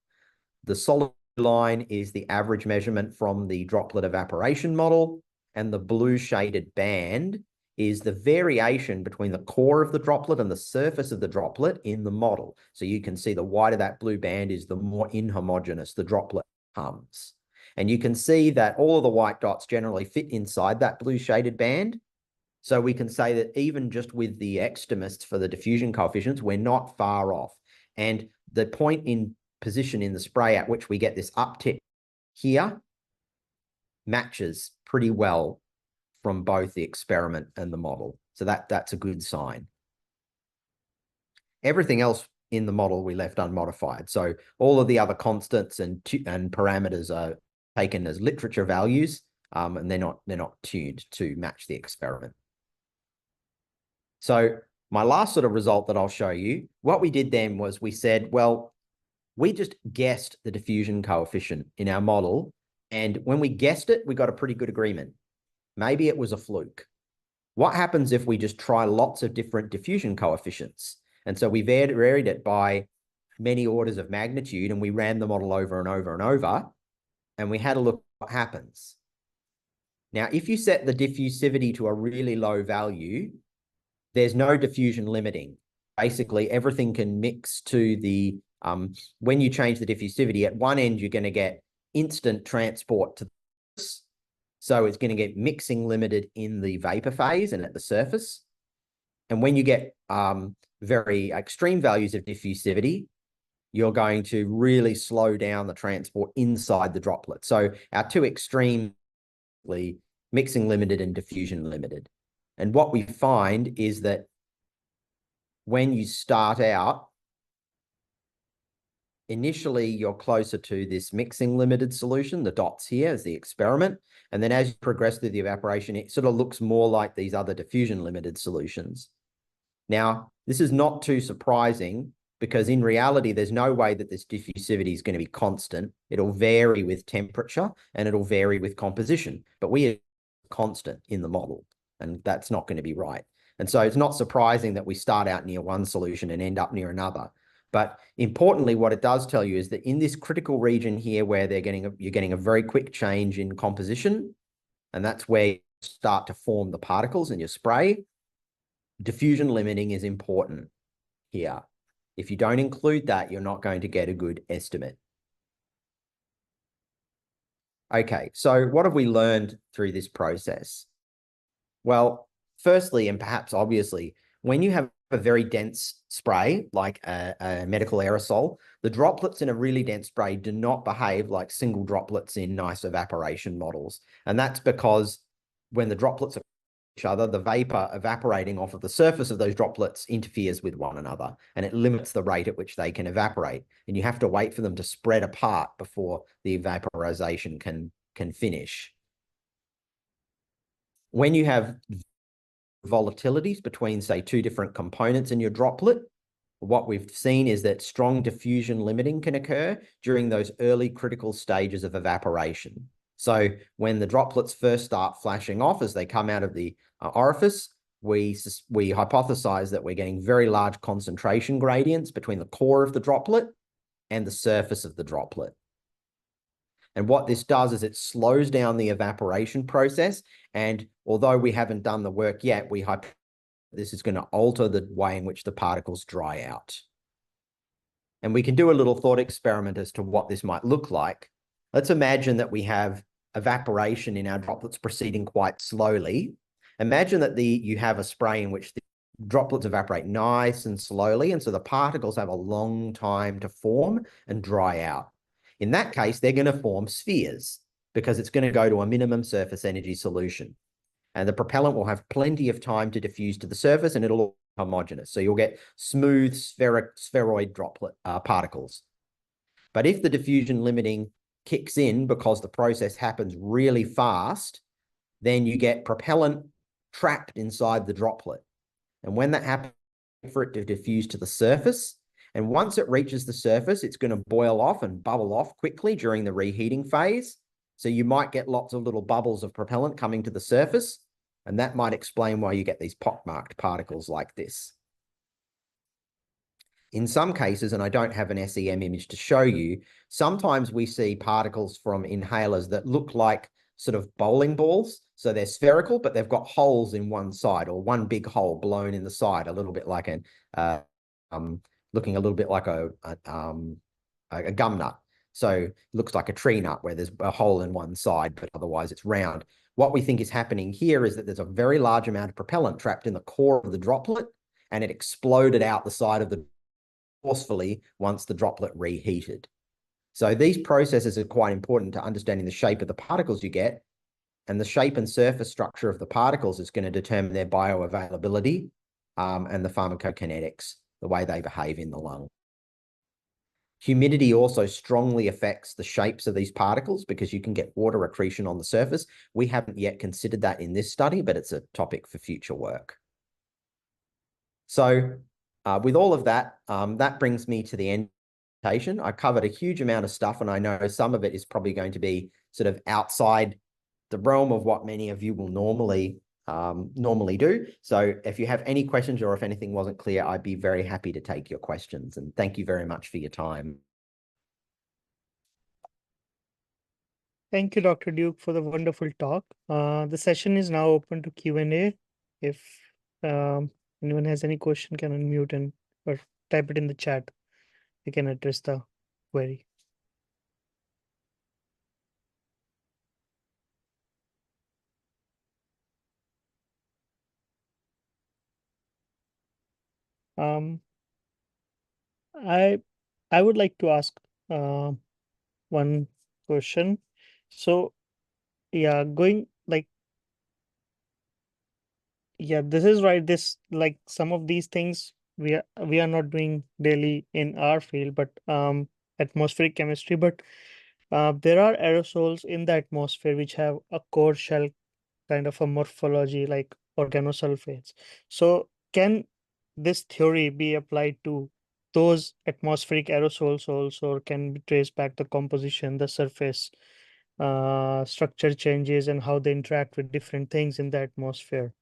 The solid line is the average measurement from the droplet evaporation model, and the blue shaded band is the variation between the core of the droplet and the surface of the droplet in the model. So you can see the wider that blue band is, the more inhomogeneous the droplet becomes. And you can see that all of the white dots generally fit inside that blue shaded band. So we can say that even just with the estimates for the diffusion coefficients, we're not far off. And the point in position in the spray at which we get this uptick here matches pretty well from both the experiment and the model. So that's a good sign. Everything else in the model we left unmodified. So all of the other constants and parameters are taken as literature values, and they're not tuned to match the experiment. So my last sort of result that I'll show you, what we did then was we said, well, we just guessed the diffusion coefficient in our model. And when we guessed it, we got a pretty good agreement. Maybe it was a fluke. What happens if we just try lots of different diffusion coefficients? And so we varied it by many orders of magnitude, and we ran the model over and over and over, and we had a look at what happens. Now, if you set the diffusivity to a really low value, there's no diffusion limiting. Basically, everything can mix to the when you change the diffusivity, at one end, you're going to get instant transport to the surface. So it's going to get mixing limited in the vapor phase and at the surface. And when you get very extreme values of diffusivity, you're going to really slow down the transport inside the droplet. So our two extremely mixing limited and diffusion limited. And what we find is that when you start out, initially, you're closer to this mixing limited solution, the dots here is the experiment. And then as you progress through the evaporation, it sort of looks more like these other diffusion limited solutions. Now, this is not too surprising because in reality, there's no way that this diffusivity is going to be constant. It'll vary with temperature and it'll vary with composition, but we are constant in the model, and that's not going to be right. And so it's not surprising that we start out near one solution and end up near another. But importantly, what it does tell you is that in this critical region here where you're getting a very quick change in composition, and that's where you start to form the particles in your spray, diffusion limiting is important here. If you don't include that, you're not going to get a good estimate. Okay, so what have we learned through this process? Well, firstly, and perhaps obviously, when you have a very dense spray, like a medical aerosol, the droplets in a really dense spray do not behave like single droplets in nice evaporation models. And that's because when the droplets are each other, the vapor evaporating off of the surface of those droplets interferes with one another, and it limits the rate at which they can evaporate. And you have to wait for them to spread apart before the evaporization can finish. When you have volatilities between, say, two different components in your droplet, what we've seen is that strong diffusion limiting can occur during those early critical stages of evaporation. So when the droplets first start flashing off as they come out of the orifice, we hypothesize that we're getting very large concentration gradients between the core of the droplet and the surface of the droplet. And what this does is it slows down the evaporation process. And although we haven't done the work yet, we hope this is going to alter the way in which the particles dry out. And we can do a little thought experiment as to what this might look like. Let's imagine that we have evaporation in our droplets proceeding quite slowly. Imagine that you have a spray in which the droplets evaporate nice and slowly, and so the particles have a long time to form and dry out. In that case, they're going to form spheres because it's going to go to a minimum surface energy solution. And the propellant will have plenty of time to diffuse to the surface, and it'll be homogeneous. So you'll get smooth spheroid droplet particles. But if the diffusion limiting kicks in because the process happens really fast, then you get propellant trapped inside the droplet. And when that happens, for it to diffuse to the surface, and once it reaches the surface, it's going to boil off and bubble off quickly during the reheating phase. So you might get lots of little bubbles of propellant coming to the surface, and that might explain why you get these pockmarked particles like this. In some cases, and I don't have an SEM image to show you, sometimes we see particles from inhalers that look like sort of bowling balls. So they're spherical, but they've got holes in one side, or one big hole blown in the side, a little bit like looking a little bit like a gum nut. So it looks like a tree nut where there's a hole in one side, but otherwise it's round. What we think is happening here is that there's a very large amount of propellant trapped in the core of the droplet, and it exploded out the side of the forcefully once the droplet reheated. So these processes are quite important to understanding the shape of the particles you get, and the shape and surface structure of the particles is going to determine their bioavailability and the pharmacokinetics, the way they behave in the lung. Humidity also strongly affects the shapes of these particles because you can get water accretion on the surface. We haven't yet considered that in this study, but it's a topic for future work. So with all of that, that brings me to the end of the presentation. I covered a huge amount of stuff, and I know some of it is probably going to be sort of outside the realm of what many of you will normally do. So if you have any questions or if anything wasn't clear, I'd be very happy to take your questions. And thank you very much for your time. Thank you, Dr. Duke, for the wonderful talk. The session is now open to Q&A. If anyone has any question, can unmute and or type it in the chat. We can address the query. I would like to ask one question. So yeah, this is right. This, like, some of these things we are not doing daily in our field, but atmospheric chemistry. But there are aerosols in the atmosphere which have a core shell kind of a morphology like organosulfates. So can this theory be applied to those atmospheric aerosols also, or can be traced back the composition, the surface structure changes, and how they interact with different things in the atmosphere?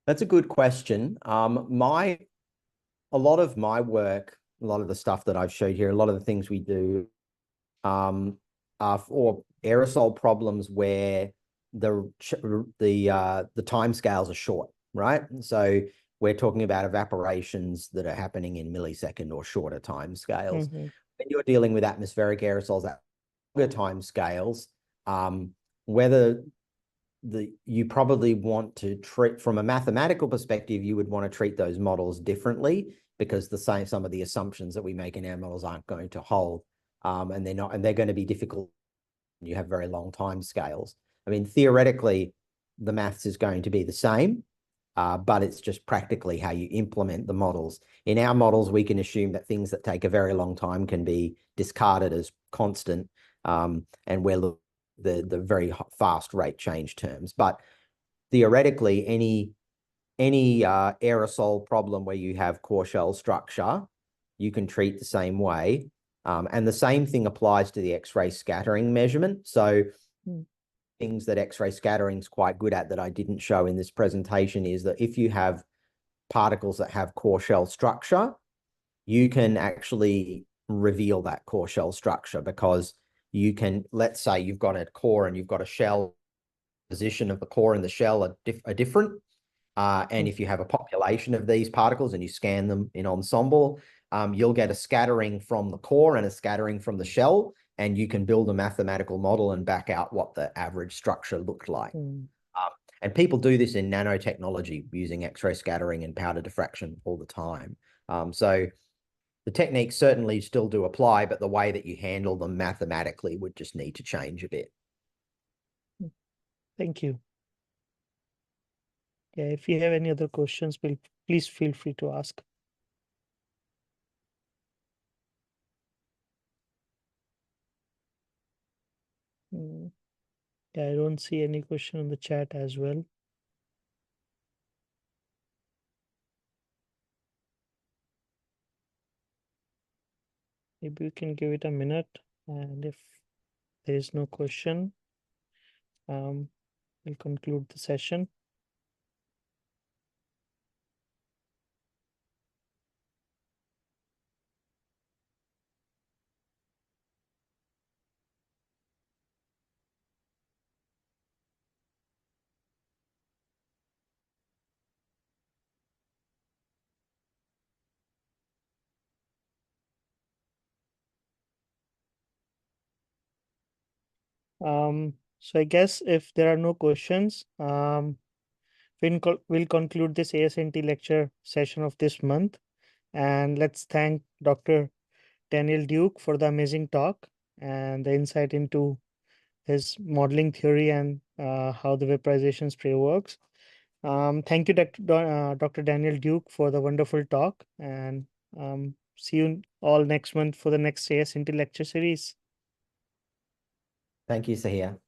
That's a good question. A lot of my work, a lot of the stuff that I've showed here, a lot of the things we do are for aerosol problems where the timescales are short, right? So we're talking about evaporations that are happening in millisecond or shorter timescales. Mm-hmm. When you're dealing with atmospheric aerosols at longer timescales, whether you probably want to treat, from a mathematical perspective, you would want to treat those models differently because some of the assumptions that we make in our models aren't going to hold, and they're going to be difficult. You have very long time scales. I mean, theoretically, the maths is going to be the same, but it's just practically how you implement the models. In our models, we can assume that things that take a very long time can be discarded as constant, and we're looking at the very fast rate change terms. But theoretically, any aerosol problem where you have core shell structure, you can treat the same way. And the same thing applies to the X-ray scattering measurement. So things that X-ray scattering is quite good at that I didn't show in this presentation is that if you have particles that have core shell structure, you can actually reveal that core shell structure, because you can, let's say you've got a core and you've got a shell, position of the core and the shell are different. And if you have a population of these particles and you scan them in ensemble, you'll get a scattering from the core and a scattering from the shell, and you can build a mathematical model and back out what the average structure looked like. And people do this in nanotechnology using X-ray scattering and powder diffraction all the time. So the techniques certainly still do apply, but the way that you handle them mathematically would just need to change a bit. Thank you. Yeah, if you have any other questions, please feel free to ask. Yeah, I don't see any question in the chat as well. Maybe we can give it a minute, and if there is no question, we'll conclude the session. So I guess if there are no questions, we'll conclude this ASNT lecture session of this month. And let's thank Dr. Daniel Duke for the amazing talk and the insight into his modeling theory and how the vaporization spray works. Thank you, Dr. Daniel Duke, for the wonderful talk, and see you all next month for the next ASNT lecture series. Thank you, Sahir.